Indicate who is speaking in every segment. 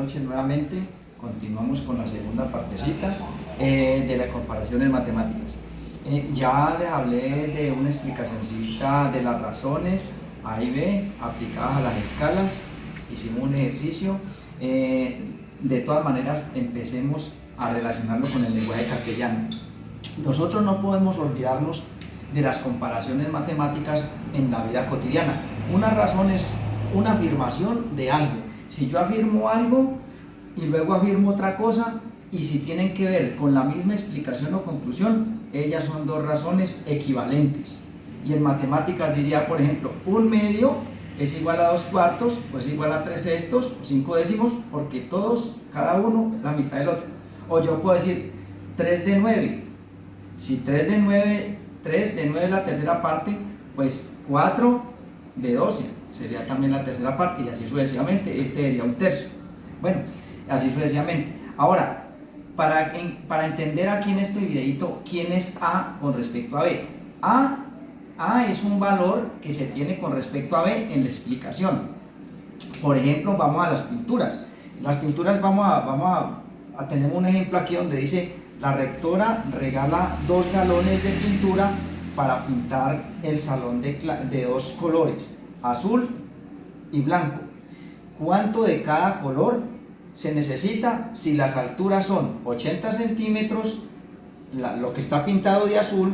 Speaker 1: noches nuevamente. Continuamos con la segunda partecita de la comparación en matemáticas. Ya les hablé de una explicacióncita de las razones A y B aplicadas a las escalas. Hicimos un ejercicio. De todas maneras, empecemos a relacionarlo con el lenguaje castellano. Nosotros no podemos olvidarnos de las comparaciones matemáticas en la vida cotidiana. Una razón es una afirmación de algo. Si yo afirmo algo y luego afirmo otra cosa, y si tienen que ver con la misma explicación o conclusión, ellas son dos razones equivalentes. Y en matemáticas diría, por ejemplo, 1/2 es igual a 2/4, pues igual a 3/6, 5 décimos, porque todos, cada uno es la mitad del otro. O yo puedo decir 3 de 9. Si 3 de 9 es la tercera parte, pues 4 de 12 sería también la tercera parte, y así sucesivamente. Este sería 1/3. Bueno, así sucesivamente. Ahora, para entender aquí en este videito quién es A con respecto a B. A es un valor que se tiene con respecto a B en la explicación. Por ejemplo, vamos a las pinturas. Las pinturas tenemos un ejemplo aquí donde dice: la rectora regala 2 galones de pintura para pintar el salón de 2 colores, azul y blanco. ¿Cuánto de cada color se necesita? Si las alturas son 80 centímetros, lo que está pintado de azul,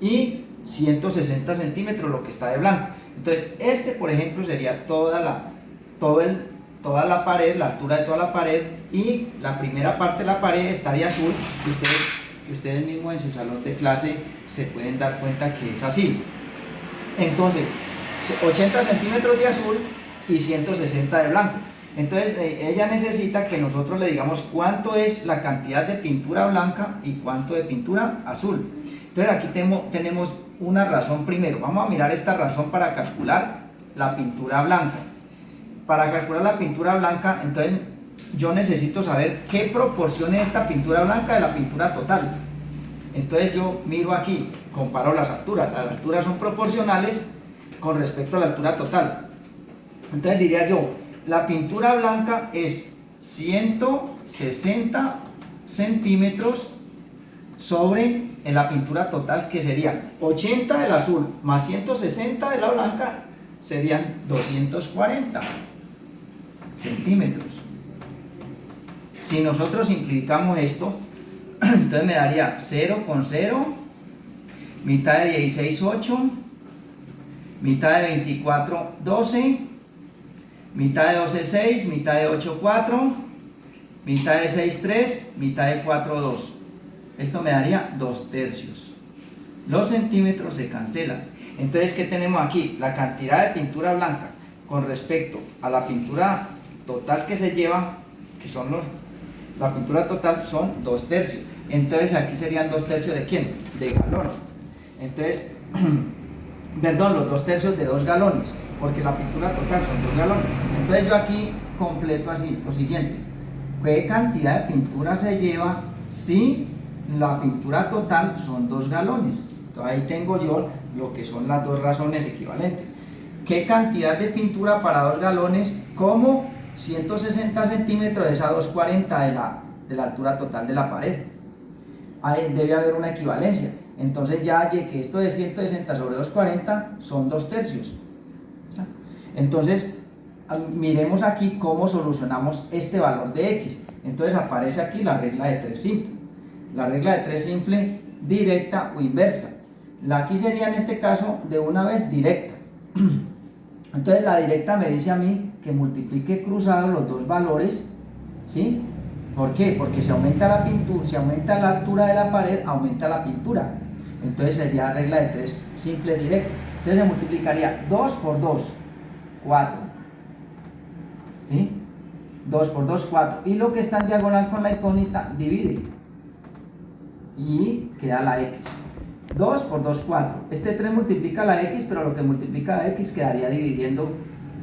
Speaker 1: y 160 centímetros lo que está de blanco. Entonces por ejemplo sería toda la pared, la altura de toda la pared, y la primera parte de la pared está de azul, y ustedes mismos en su salón de clase se pueden dar cuenta que es así. Entonces 80 centímetros de azul y 160 de blanco. Entonces ella necesita que nosotros le digamos cuánto es la cantidad de pintura blanca y cuánto de pintura azul. Entonces aquí tenemos una razón primero. Vamos a mirar esta razón para calcular la pintura blanca. Para calcular la pintura blanca, entonces yo necesito saber qué proporción es esta pintura blanca de la pintura total. Entonces yo miro aquí, comparo las alturas. Las alturas son proporcionales con respecto a la altura total. Entonces diría yo, la pintura blanca es 160 centímetros sobre en la pintura total, que sería 80 del azul más 160 de la blanca, serían 240 centímetros. Si nosotros simplificamos esto, entonces me daría 0 con 0, mitad de 16, 8, mitad de 24, 12, mitad de 12, 6, mitad de 8, 4, mitad de 6, 3, mitad de 4, 2. Esto me daría 2/3. Los centímetros se cancelan. Entonces, ¿qué tenemos aquí? La cantidad de pintura blanca con respecto a la pintura total que se lleva, que son la pintura total son 2/3. Entonces aquí serían 2/3 de ¿quién? De galón. Entonces, perdón, los 2/3 de 2 galones, porque la pintura total son 2 galones. Entonces yo aquí completo así lo siguiente: ¿qué cantidad de pintura se lleva si la pintura total son 2 galones? Entonces ahí tengo yo lo que son las dos razones equivalentes. ¿Qué cantidad de pintura para 2 galones? Como 160 centímetros es a 240 de la altura total de la pared. Ahí debe haber una equivalencia. Entonces ya hallé que esto de 160 sobre 240 son 2/3. Entonces miremos aquí cómo solucionamos este valor de x. Entonces aparece aquí la regla de 3 simple. La regla de 3 simple, directa o inversa. La aquí sería en este caso de una vez directa. Entonces la directa me dice a mí que multiplique cruzados los dos valores, ¿sí? ¿Por qué? Porque si aumenta la pintura, si aumenta la altura de la pared, aumenta la pintura. Entonces sería regla de 3 simple directa. Entonces se multiplicaría 2 por 2, 4. ¿Sí? 2 por 2, 4. Y lo que está en diagonal con la incógnita divide. Y queda la x. 2 por 2, 4. Este 3 multiplica la x, pero lo que multiplica la x quedaría dividiendo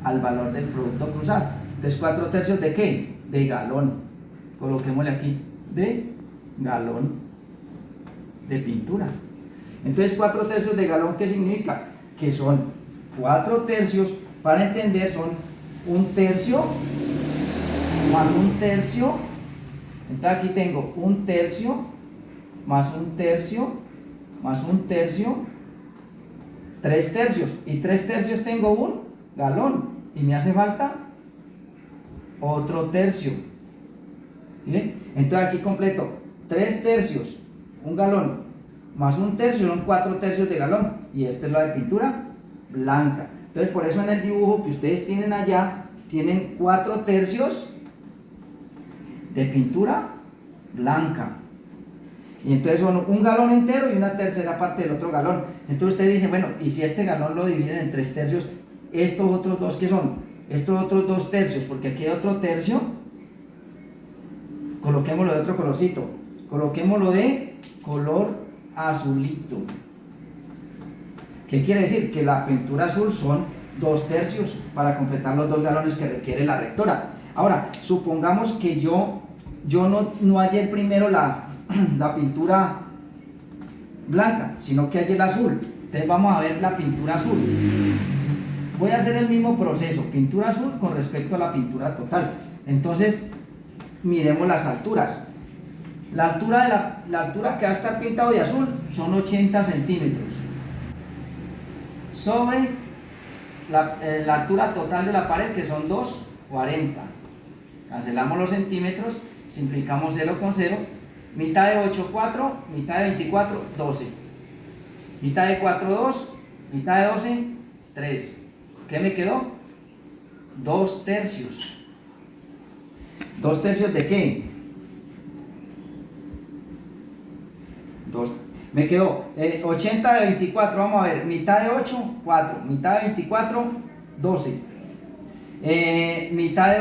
Speaker 1: al valor del producto cruzado. Entonces 4/3 de ¿qué? De galón. Coloquémosle aquí de galón de pintura. Entonces 4/3 de galón, ¿qué significa? Que son 4/3, para entender, son 1/3 más un tercio. Entonces aquí tengo un tercio, más un tercio, más un tercio, 3 tercios. Y 3 tercios tengo un galón. Y me hace falta otro tercio. ¿Sí? Entonces aquí completo 3 tercios, un galón, más un tercio, son 4 tercios de galón. Y esta es la de pintura blanca. Entonces por eso en el dibujo que ustedes tienen allá, tienen 4 tercios de pintura blanca. Y entonces son un galón entero y una tercera parte del otro galón. Entonces usted dice, bueno, y si este galón lo dividen en 3 tercios, estos otros dos, ¿qué son? Estos otros 2 tercios, porque aquí hay otro tercio. Coloquémoslo de otro colorcito. Coloquémoslo de color azulito. ¿Qué quiere decir? Que la pintura azul son 2 tercios para completar los 2 galones que requiere la rectora. Ahora, supongamos que yo no hallé primero la pintura blanca, sino que hallé el azul. Entonces vamos a ver la pintura azul. Voy a hacer el mismo proceso, pintura azul con respecto a la pintura total. Entonces, miremos las alturas. La altura que va a estar pintado de azul son 80 centímetros. Sobre la altura total de la pared, que son 2,40. Cancelamos los centímetros, simplificamos 0 con 0. Mitad de 8, 4, mitad de 24, 12. Mitad de 4, 2, mitad de 12, 3. ¿Qué me quedó? 2 tercios. ¿2 tercios de qué? Me quedó 80 de 24, vamos a ver, mitad de 8, 4, mitad de 24, 12. Mitad de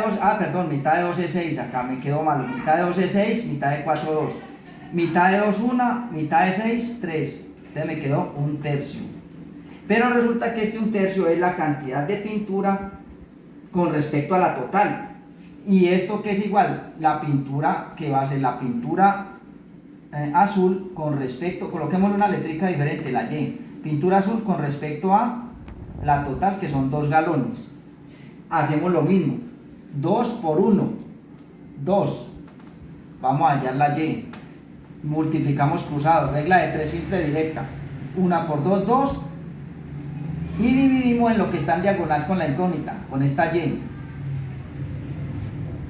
Speaker 1: 2, mitad de 12, 6, acá me quedó malo. Mitad de 12, 6, mitad de 4, 2. Mitad de 2, 1, mitad de 6, 3. Entonces me quedó 1 tercio. Pero resulta que este 1 tercio es la cantidad de pintura con respecto a la total. Y esto que es igual, la pintura que va a ser la pintura azul con respecto, coloquémosle una letrica diferente, la Y. Pintura azul con respecto a la total, que son 2 galones. Hacemos lo mismo, 2 por 1, 2. Vamos a hallar la Y. Multiplicamos cruzados, regla de 3 simple directa. 1 por 2, 2. Y dividimos en lo que está en diagonal con la incógnita, con esta Y,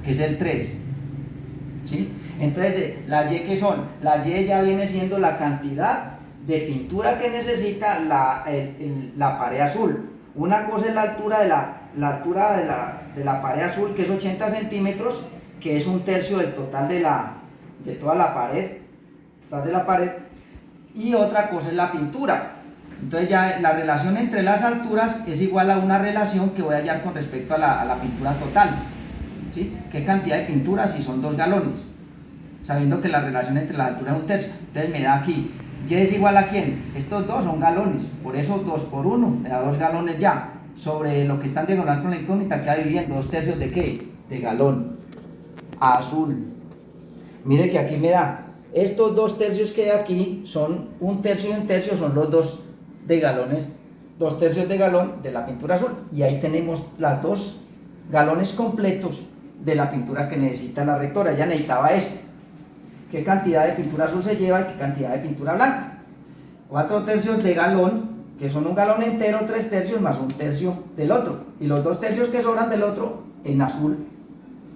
Speaker 1: que es el 3. ¿Sí? Entonces, la Y, ¿qué son? La Y ya viene siendo la cantidad de pintura que necesita la pared azul. Una cosa es la altura de la pared azul, que es 80 centímetros, que es 1 tercio del total de toda la pared, y otra cosa es la pintura. Entonces ya la relación entre las alturas es igual a una relación que voy a hallar con respecto a la pintura total. ¿Sí? ¿Qué cantidad de pintura? Si son 2 galones, sabiendo que la relación entre las alturas es 1 tercio. Entonces me da aquí, Y es igual a ¿quién? Estos dos son galones, por eso 2 por 1, me da 2 galones ya. Sobre lo que está en diagonal con la incógnita queda dividiendo 2 tercios de ¿qué? De galón azul. Mire que aquí me da, estos 2 tercios que hay aquí son 1 tercio y 1 tercio, son los 2 de galones, 2 tercios de galón de la pintura azul. Y ahí tenemos las 2 galones completos de la pintura que necesita la rectora. Ella necesitaba esto. ¿Qué cantidad de pintura azul se lleva y qué cantidad de pintura blanca? 4 tercios de galón, que son 1 galón entero, 3 tercios más 1 tercio del otro. Y los 2 tercios que sobran del otro en azul.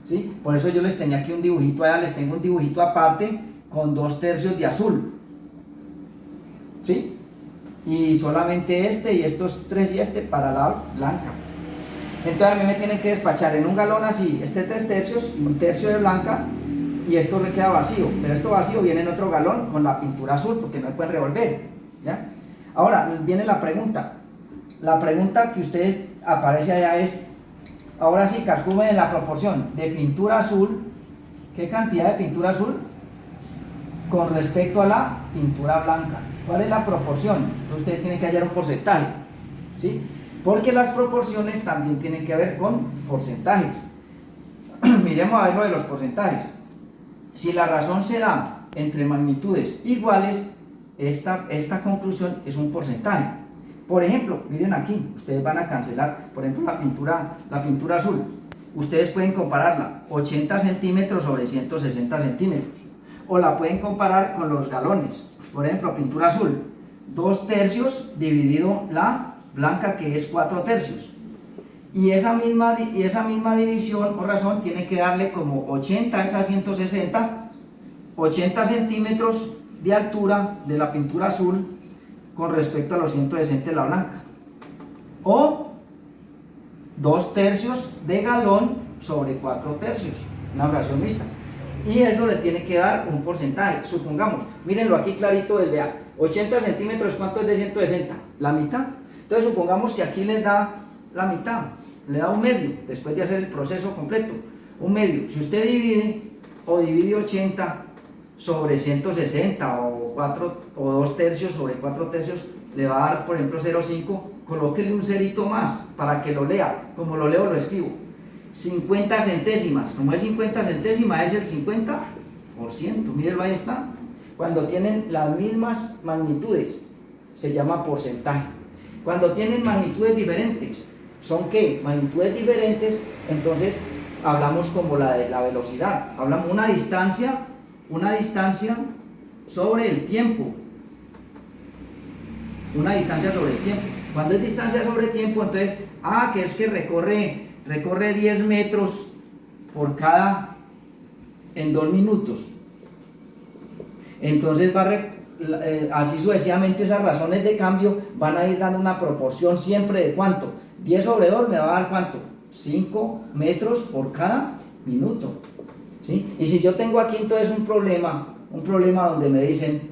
Speaker 1: ¿Sí? Por eso yo les tenía aquí un dibujito, allá les tengo un dibujito aparte con 2 tercios de azul. ¿Sí? Y solamente este y estos 3 y este para la blanca. Entonces a mí me tienen que despachar en un galón así, 3 tercios y 1 tercio de blanca, y esto queda vacío, pero esto vacío viene en otro galón con la pintura azul porque no se pueden revolver. ¿Ya? Ahora viene la pregunta que ustedes aparece allá es, ahora sí calculen la proporción de pintura azul, ¿qué cantidad de pintura azul con respecto a la pintura blanca? ¿Cuál es la proporción? Entonces ustedes tienen que hallar un porcentaje, ¿sí? Porque las proporciones también tienen que ver con porcentajes. Miremos algo de los porcentajes. Si la razón se da entre magnitudes iguales, esta conclusión es un porcentaje. Por ejemplo, miren aquí, ustedes van a cancelar, por ejemplo, la pintura azul. ustedes pueden compararla 80 centímetros sobre 160 centímetros, o la pueden comparar con los galones. Por ejemplo, pintura azul, 2/3 dividido la blanca, que es 4/3, y esa misma división o razón tiene que darle como 80 a esa 160, 80 centímetros de altura de la pintura azul con respecto a los 160 de la blanca, o 2/3 de galón sobre 4/3, una fracción mixta, y eso le tiene que dar un porcentaje. Supongamos, mírenlo aquí clarito, es, vea, 80 centímetros, ¿cuánto es de 160? La mitad. Entonces supongamos que aquí les da la mitad, le da un medio, después de hacer el proceso completo, un medio. Si usted divide 80 sobre 160 o 2/3 sobre 4/3, le va a dar, por ejemplo, 0,5, colóquele un cerito más para que lo lea. Como lo leo, lo escribo. 50 centésimas, como es 50 centésimas, es el 50%. Miren, ahí está. Cuando tienen las mismas magnitudes, se llama porcentaje. Cuando tienen magnitudes diferentes, ¿son qué? Magnitudes diferentes, entonces hablamos como la de la velocidad. Hablamos una distancia sobre el tiempo. Una distancia sobre el tiempo. Cuando es distancia sobre tiempo, entonces, que es que recorre 10 metros en 2 minutos. Entonces así sucesivamente esas razones de cambio van a ir dando una proporción siempre de ¿cuánto? 10 sobre 2 me va a dar ¿cuánto? 5 metros por cada minuto, ¿sí? Y si yo tengo aquí entonces un problema donde me dicen,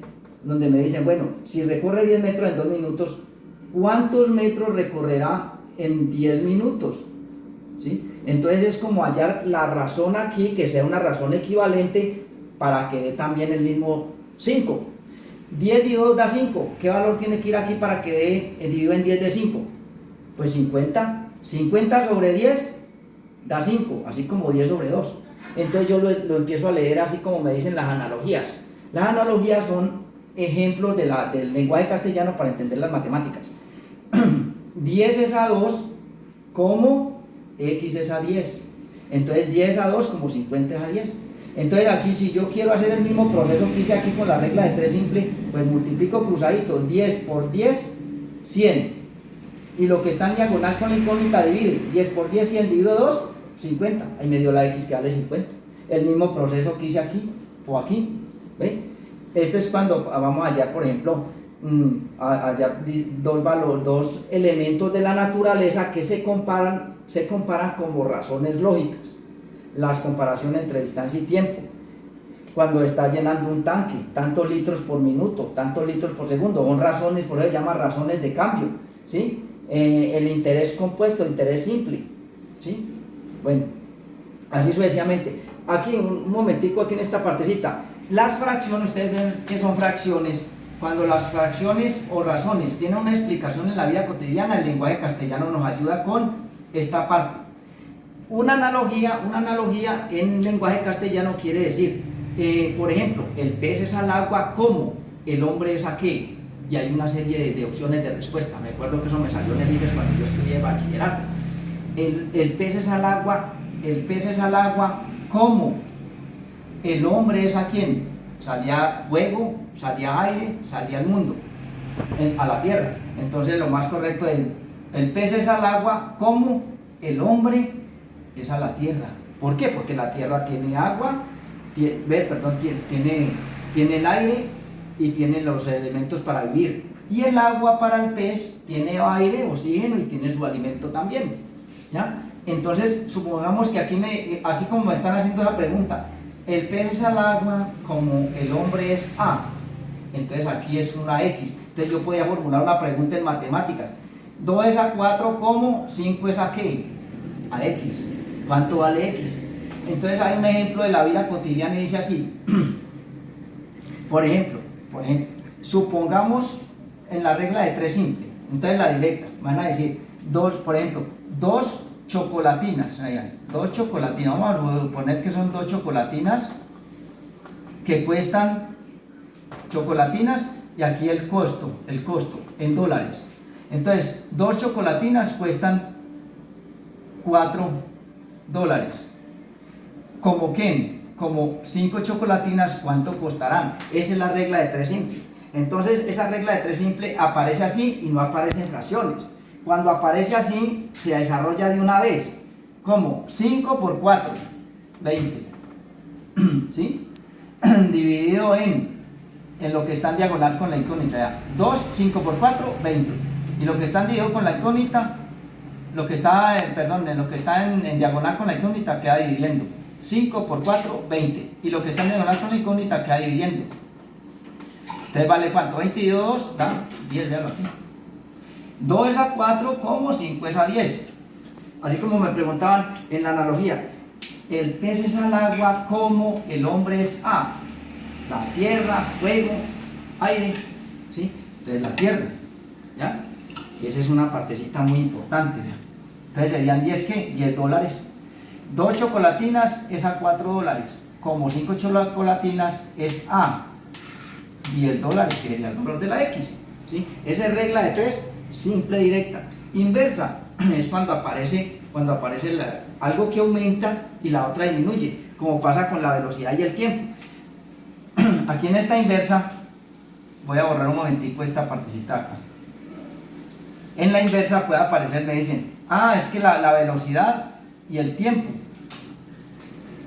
Speaker 1: bueno, si recorre 10 metros en 2 minutos, ¿cuántos metros recorrerá en 10 minutos? ¿Sí? Entonces es como hallar la razón aquí, que sea una razón equivalente para que dé también el mismo 5. 10 dividido 2 da 5. ¿Qué valor tiene que ir aquí para que dé dividido en 10 de 5? Pues 50. 50 sobre 10 da 5, así como 10 sobre 2. Entonces yo lo empiezo a leer así como me dicen las analogías. Las analogías son ejemplos del lenguaje castellano para entender las matemáticas. 10 es a 2 como x es a 10. Entonces 10 es a 2 como 50 es a 10. Entonces aquí, si yo quiero hacer el mismo proceso que hice aquí con la regla de 3 simple, pues multiplico cruzadito, 10 por 10, 100. Y lo que está en diagonal con la incógnita divide, 10 por 10, 100 dividido 2, 50. Ahí me dio la x que vale 50. El mismo proceso que hice aquí o aquí. ¿Ve? Esto es cuando vamos a hallar, por ejemplo, dos elementos de la naturaleza que se comparan como razones lógicas. Las comparaciones entre distancia y tiempo. Cuando está llenando un tanque, tantos litros por minuto, tantos litros por segundo, son razones, por eso se llama razones de cambio, ¿sí? El interés compuesto, interés simple, ¿sí? Bueno, así sucesivamente. Aquí, un momentico, aquí en esta partecita, las fracciones, ustedes ven que son fracciones. Cuando las fracciones o razones tienen una explicación en la vida cotidiana, el lenguaje castellano nos ayuda con esta parte. Una analogía en lenguaje castellano quiere decir, por ejemplo, el pez es al agua como, el hombre es a qué, y hay una serie de opciones de respuesta. Me acuerdo que eso me salió en el IFES cuando yo estudié bachillerato. El pez es al agua como, el hombre es a quién, salía fuego, salía aire, salía el mundo, a la tierra. Entonces lo más correcto es, el pez es al agua como, el hombre es a la tierra. ¿Por qué? Porque la tierra tiene agua, tiene el aire y tiene los elementos para vivir. Y el agua para el pez tiene aire, oxígeno y tiene su alimento también. ¿Ya? Entonces, supongamos que aquí, así como me están haciendo la pregunta, el pez es al agua como el hombre es a. Entonces aquí es una x. Entonces yo podía formular una pregunta en matemáticas. 2 es a 4 como, 5 es a qué, a x. ¿Cuánto vale x? Entonces hay un ejemplo de la vida cotidiana y dice así. Por ejemplo, supongamos en la regla de 3 simple. Entonces la directa, van a decir, por ejemplo, 2 chocolatinas. Dos chocolatinas, vamos a suponer que son 2 chocolatinas que cuestan chocolatinas, y aquí el costo en dólares. Entonces 2 chocolatinas cuestan 4 dólares. ¿Como qué? Como 5 chocolatinas, ¿cuánto costarán? Esa es la regla de 3 simple. Entonces esa regla de 3 simple aparece así y no aparece en fracciones. Cuando aparece así se desarrolla de una vez. ¿Cómo? 5 por 4, 20. ¿Sí? Dividido en lo que está en diagonal con la incógnita. Ya. 2, 5 por 4, 20. Y lo que está dividido con la incógnita, en lo que está en diagonal con la incógnita queda dividiendo. 5 por 4, 20. Y lo que está en diagonal con la incógnita queda dividiendo. Entonces vale ¿cuánto? 22 da 10, véanlo aquí. 2 es a 4, como 5 es a 10. Así como me preguntaban en la analogía, el pez es al agua como el hombre es a la tierra, fuego, aire, ¿sí? Entonces la tierra, ¿ya? Y esa es una partecita muy importante, ¿ya? Entonces serían 10, ¿qué? 10 dólares. 2 chocolatinas es a 4 dólares, como 5 chocolatinas es a 10 dólares, que sería el valor de la X, ¿sí? Esa es regla de 3, simple directa. Inversa es cuando aparece algo que aumenta y la otra disminuye, como pasa con la velocidad y el tiempo. Aquí en esta inversa, voy a borrar un momentico esta partecita acá. En la inversa puede aparecer, me dicen, es que la velocidad y el tiempo.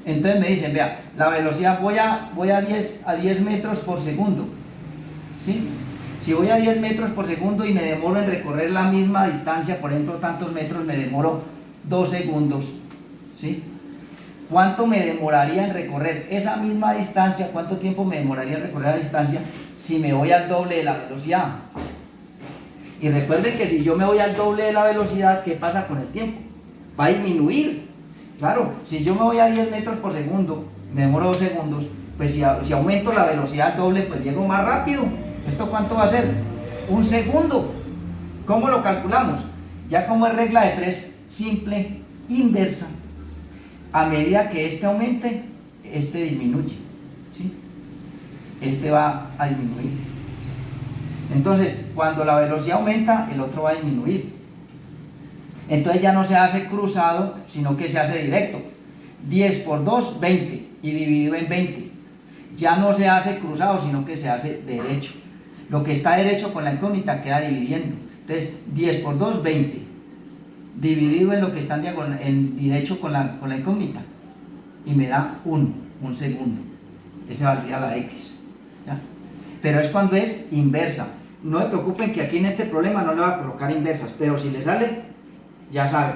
Speaker 1: Entonces me dicen, vea, la velocidad voy a 10 metros por segundo, ¿sí? Si voy a 10 metros por segundo y me demoro en recorrer la misma distancia, por ejemplo, tantos metros, me demoro 2 segundos, ¿sí? ¿Cuánto me demoraría en recorrer esa misma distancia? ¿Cuánto tiempo me demoraría en recorrer la distancia si me voy al doble de la velocidad? Y recuerden que si yo me voy al doble de la velocidad, ¿qué pasa con el tiempo? Va a disminuir. Claro, si yo me voy a 10 metros por segundo, me demoro 2 segundos, pues si aumento la velocidad al doble, pues llego más rápido. ¿Esto cuánto va a ser? 1 segundo. ¿Cómo lo calculamos? Ya como es regla de 3 simple, inversa. A medida que este aumente, este disminuye, ¿sí? Este va a disminuir. Entonces, cuando la velocidad aumenta, el otro va a disminuir. Entonces ya no se hace cruzado, sino que se hace directo. 10 por 2, 20, y dividido en 20. Ya no se hace cruzado, sino que se hace derecho. Lo que está derecho con la incógnita queda dividiendo. Entonces, 10 por 2, 20. Dividido en lo que está en derecho con la incógnita. Y me da 1 segundo. Ese valdría la X, ¿ya? Pero es cuando es inversa. No se preocupen que aquí en este problema no le va a colocar inversas, pero si le sale, ya saben,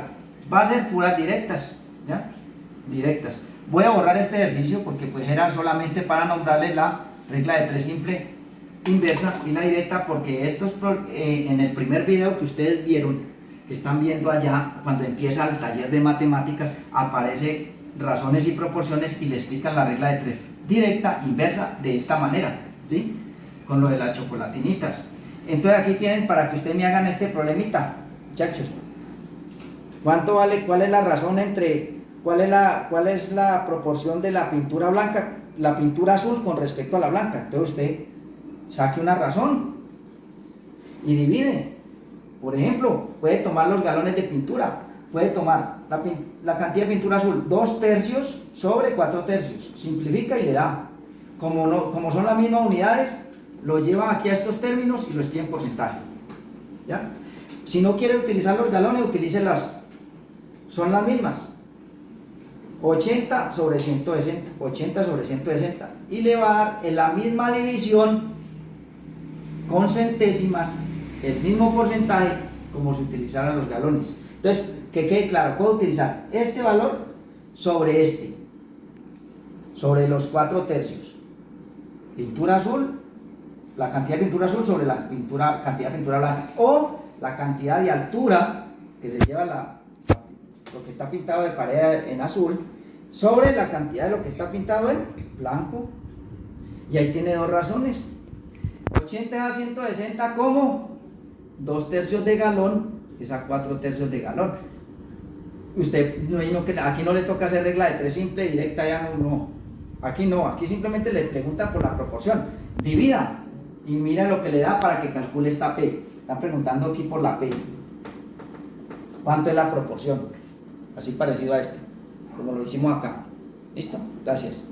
Speaker 1: va a ser puras directas, ¿ya? Directas. Voy a borrar este ejercicio porque pues era solamente para nombrarle la regla de 3 simple, inversa y la directa, porque estos en el primer video que ustedes vieron, que están viendo allá, cuando empieza el taller de matemáticas, aparece razones y proporciones y le explican la regla de 3, directa, inversa, de esta manera, ¿sí? Con lo de las chocolatinitas. Entonces aquí tienen para que ustedes me hagan este problemita, muchachos. ¿Cuánto vale? ¿Cuál es la razón entre, cuál es la proporción de la pintura blanca, la pintura azul con respecto a la blanca? Entonces usted saque una razón y divide. Por ejemplo, puede tomar los galones de pintura, puede tomar la cantidad de pintura azul 2 tercios sobre 4 tercios, simplifica y le da. Como son las mismas unidades, lo lleva aquí a estos términos y lo escribe en porcentaje, ¿ya? Si no quiere utilizar los galones, utilícelas, son las mismas, 80 sobre 160, 80 sobre 160, y le va a dar en la misma división con centésimas el mismo porcentaje como si utilizaran los galones. Entonces, que quede claro, puedo utilizar este valor sobre sobre los 4 tercios, pintura azul, la cantidad de pintura azul sobre la cantidad de pintura blanca, o la cantidad de altura que se lleva lo que está pintado de pared en azul sobre la cantidad de lo que está pintado en blanco. Y ahí tiene 2 razones. 80 a 160 como 2 tercios de galón es a 4 tercios de galón. Usted aquí no le toca hacer regla de 3 simple, directa, ya no. Aquí no, aquí simplemente le pregunta por la proporción. Divida y mira lo que le da para que calcule esta P. Están preguntando aquí por la P. ¿Cuánto es la proporción? Así parecido a este. como lo hicimos acá. ¿Listo? Gracias.